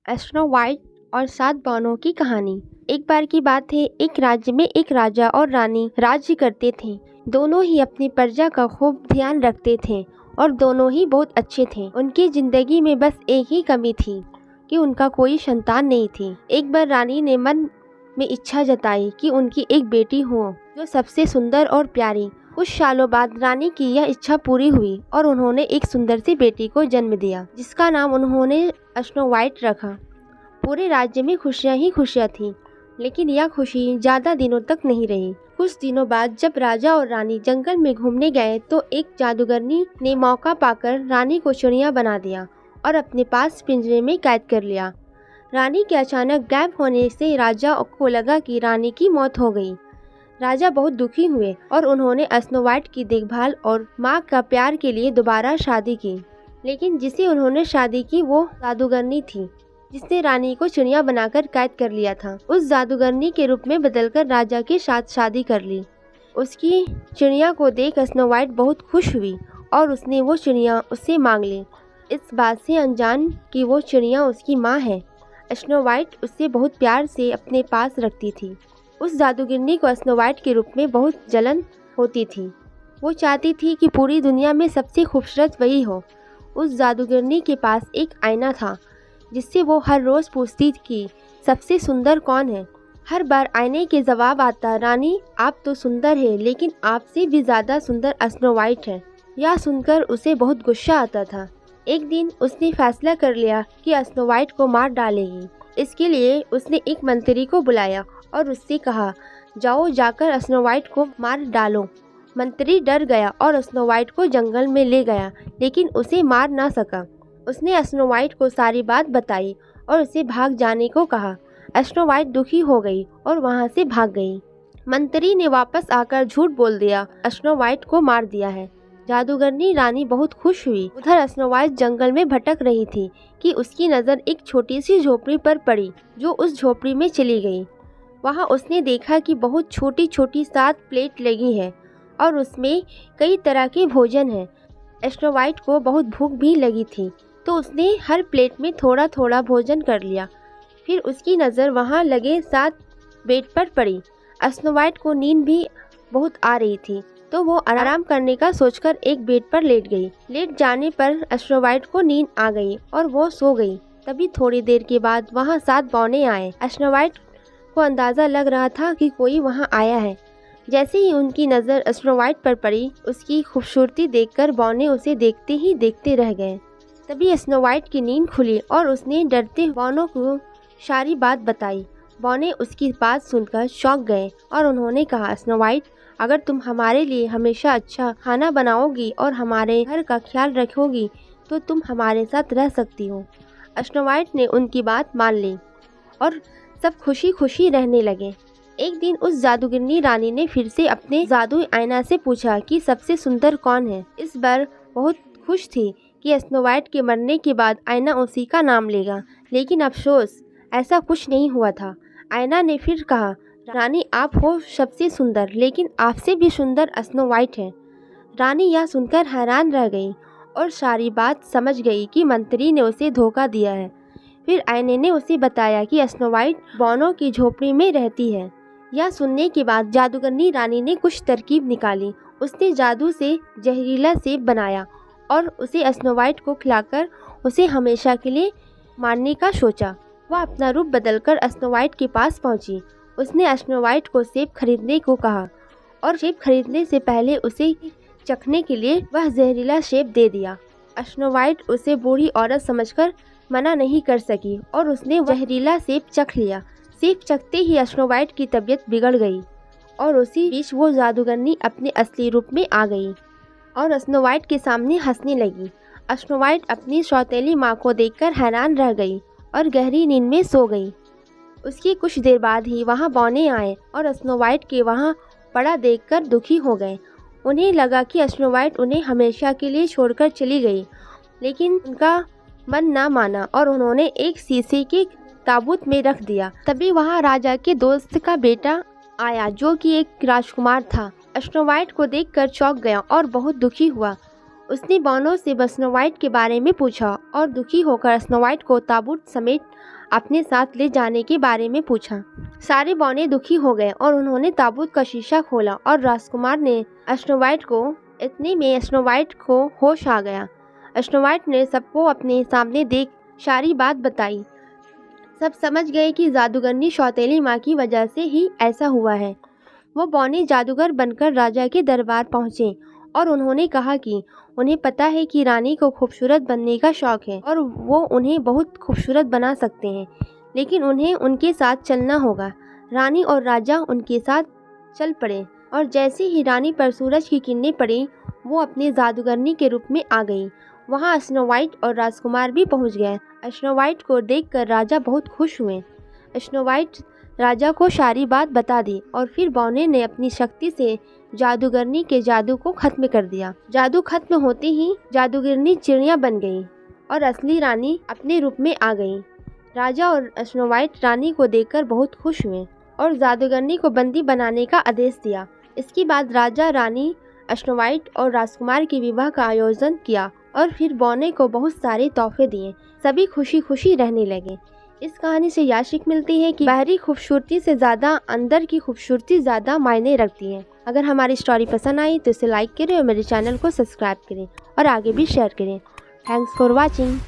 Snow white और 7 बौनों की कहानी। एक बार की बात है, एक राज्य में एक राजा और रानी राज्य करते थे। दोनों ही अपनी प्रजा का खूब ध्यान रखते थे और दोनों ही बहुत अच्छे थे। उनकी जिंदगी में बस एक ही कमी थी कि उनका कोई संतान नहीं थी। एक बार रानी ने मन में इच्छा जताई कि उनकी एक बेटी हो जो सबसे सुंदर और प्यारी। कुछ सालों बाद रानी की यह इच्छा पूरी हुई और उन्होंने एक सुंदर सी बेटी को जन्म दिया, जिसका नाम उन्होंने स्नो वाइट रखा। पूरे राज्य में खुशियां ही खुशियां थीं, लेकिन यह खुशी ज्यादा दिनों तक नहीं रही। कुछ दिनों बाद जब राजा और रानी जंगल में घूमने गए तो एक जादूगरनी ने मौका पाकर रानी को चिड़िया बना दिया और अपने पास पिंजरे में कैद कर लिया। रानी के अचानक गायब होने से राजा को लगा कि रानी की मौत हो गई। राजा बहुत दुखी हुए और उन्होंने स्नो वाइट की देखभाल और माँ का प्यार के लिए दोबारा शादी की। लेकिन जिसे उन्होंने शादी की वो जादूगरनी थी जिसने रानी को चिड़िया बनाकर कैद कर लिया था। उस जादूगरनी के रूप में बदलकर राजा के साथ शादी कर ली। उसकी चिड़िया को देख स्नो वाइट बहुत खुश हुई और उसने वो चिड़िया उससे मांग ली, इस बात से अनजान कि वो चिड़िया उसकी माँ है। स्नो वाइट उससे बहुत प्यार से अपने पास रखती थी। उस जादूगरनी को स्नो वाइट के रूप में बहुत जलन होती थी। वो चाहती थी कि पूरी दुनिया में सबसे खूबसूरत वही हो। उस जादूगरनी के पास एक आईना था जिससे वो हर रोज़ पूछती कि सबसे सुंदर कौन है। हर बार आईने के जवाब आता, रानी आप तो सुंदर है, लेकिन आपसे भी ज़्यादा सुंदर स्नो वाइट है। यह सुनकर उसे बहुत गुस्सा आता था। एक दिन उसने फैसला कर लिया कि स्नो वाइट को मार डालेगी। इसके लिए उसने एक मंत्री को बुलाया और उससे कहा, जाओ जाकर स्नो वाइट को मार डालो। मंत्री डर गया और स्नो वाइट को जंगल में ले गया, लेकिन उसे मार ना सका। उसने स्नो वाइट को सारी बात बताई और उसे भाग जाने को कहा। स्नो वाइट दुखी हो गई और वहाँ से भाग गई। मंत्री ने वापस आकर झूठ बोल दिया, स्नो वाइट को मार दिया है। जादूगरनी रानी बहुत खुश हुई। उधर स्नो वाइट जंगल में भटक रही थी कि उसकी नज़र एक छोटी सी झोपड़ी पर पड़ी, जो उस झोपड़ी में चली गई। वहाँ उसने देखा कि बहुत छोटी छोटी 7 प्लेट लगी है और उसमें कई तरह के भोजन हैं। स्नो वाइट को बहुत भूख भी लगी थी, तो उसने हर प्लेट में थोड़ा थोड़ा भोजन कर लिया। फिर उसकी नज़र वहाँ लगे 7 बेड पर पड़ी। स्नो वाइट को नींद भी बहुत आ रही थी, तो वो आराम करने का सोचकर एक बेड पर लेट गई। लेट जाने पर स्नो वाइट को नींद आ गई और वो सो गई। तभी थोड़ी देर के बाद वहाँ 7 बौने आए। स्नो वाइट को अंदाज़ा लग रहा था कि कोई वहाँ आया है। जैसे ही उनकी नज़र स्नो वाइट पर पड़ी, उसकी खूबसूरती देखकर बौने उसे देखते ही देखते रह गए। तभी स्नो वाइट की नींद खुली और उसने डरते बौनों को सारी बात बताई। बौने उसकी बात सुनकर चौंक गए और उन्होंने कहा, स्नो वाइट, अगर तुम हमारे लिए हमेशा अच्छा खाना बनाओगी और हमारे घर का ख्याल रखोगी तो तुम हमारे साथ रह सकती हो। स्नो वाइट ने उनकी बात मान ली और सब खुशी खुशी रहने लगे। एक दिन उस जादूगरनी रानी ने फिर से अपने जादुई आईना से पूछा कि सबसे सुंदर कौन है। इस बार बहुत खुश थी कि स्नो वाइट के मरने के बाद आईना उसी का नाम लेगा, लेकिन अफसोस ऐसा कुछ नहीं हुआ था। आईना ने फिर कहा, रानी आप हो सबसे सुंदर, लेकिन आपसे भी सुंदर स्नो वाइट है। रानी यह सुनकर हैरान रह गई और सारी बात समझ गई कि मंत्री ने उसे धोखा दिया है। फिर आईने ने उसे बताया कि स्नो वाइट बौनों की झोपड़ी में रहती है। यह सुनने के बाद जादूगरनी रानी ने कुछ तरकीब निकाली। उसने जादू से जहरीला सेब बनाया और उसे स्नो वाइट को खिलाकर उसे हमेशा के लिए मारने का सोचा। वह अपना रूप बदलकर स्नो वाइट के पास पहुंची। उसने स्नो वाइट को सेब खरीदने को कहा और सेब खरीदने से पहले उसे चखने के लिए वह जहरीला सेब दे दिया। स्नो वाइट उसे बूढ़ी औरत समझकर मना नहीं कर सकी और उसने जहरीला सेब चख लिया। सेब चखते ही स्नो वाइट की तबीयत बिगड़ गई और उसी बीच वो जादूगरनी अपने असली रूप में आ गई और स्नो वाइट के सामने हंसने लगी। स्नो वाइट अपनी सौतेली माँ को देखकर हैरान रह गई और गहरी नींद में सो गई। उसकी कुछ देर बाद ही वहाँ बौने आए और स्नो वाइट के वहाँ पड़ा देखकर दुखी हो गए। उन्हें लगा कि स्नो वाइट उन्हें हमेशा के लिए छोड़कर चली गई, लेकिन उनका मन ना माना और उन्होंने एक शीशे के ताबूत में रख दिया। तभी वहाँ राजा के दोस्त का बेटा आया, जो कि एक राजकुमार था। स्नो वाइट को देखकर चौंक गया और बहुत दुखी हुआ। उसने बौनों से स्नो वाइट के बारे में पूछा और दुखी होकर स्नो वाइट को ताबूत समेत अपने साथ ले जाने के बारे में पूछा। सारे बौने दुखी हो गए और उन्होंने ताबूत का शीशा खोला और राजकुमार ने स्नो वाइट को इतने में स्नो वाइट को होश आ गया। स्नो वाइट ने सबको अपने सामने देख सारी बात बताई। सब समझ गए कि जादूगरनी सौतेली माँ की वजह से ही ऐसा हुआ है। वो बौने जादूगर बनकर राजा के दरबार पहुँचे और उन्होंने कहा कि उन्हें पता है कि रानी को खूबसूरत बनने का शौक है और वो उन्हें बहुत खूबसूरत बना सकते हैं, लेकिन उन्हें उनके साथ चलना होगा। रानी और राजा उनके साथ चल पड़े और जैसे ही रानी पर सूरज की किरणें पड़ी, वो अपने जादूगरनी के रूप में आ गई। वहाँ स्नो वाइट और राजकुमार भी पहुँच गए। स्नो वाइट को देखकर राजा बहुत खुश हुए। स्नो वाइट राजा को सारी बात बता दी और फिर बौने ने अपनी शक्ति से जादूगरनी के जादू को खत्म कर दिया। जादू खत्म होते ही जादूगरनी चिड़िया बन गई और असली रानी अपने रूप में आ गई। राजा और स्नो वाइट रानी को देखकर बहुत खुश हुए और जादूगरनी को बंदी बनाने का आदेश दिया। इसके बाद राजा रानी स्नो वाइट और राजकुमार के विवाह का आयोजन किया और फिर बौने को बहुत सारे तोहफे दिए। सभी खुशी खुशी रहने लगे। इस कहानी से यह सीख मिलती है कि बाहरी खूबसूरती से ज़्यादा अंदर की खूबसूरती ज़्यादा मायने रखती है। अगर हमारी स्टोरी पसंद आई तो इसे लाइक करें और मेरे चैनल को सब्सक्राइब करें और आगे भी शेयर करें। Thanks for watching.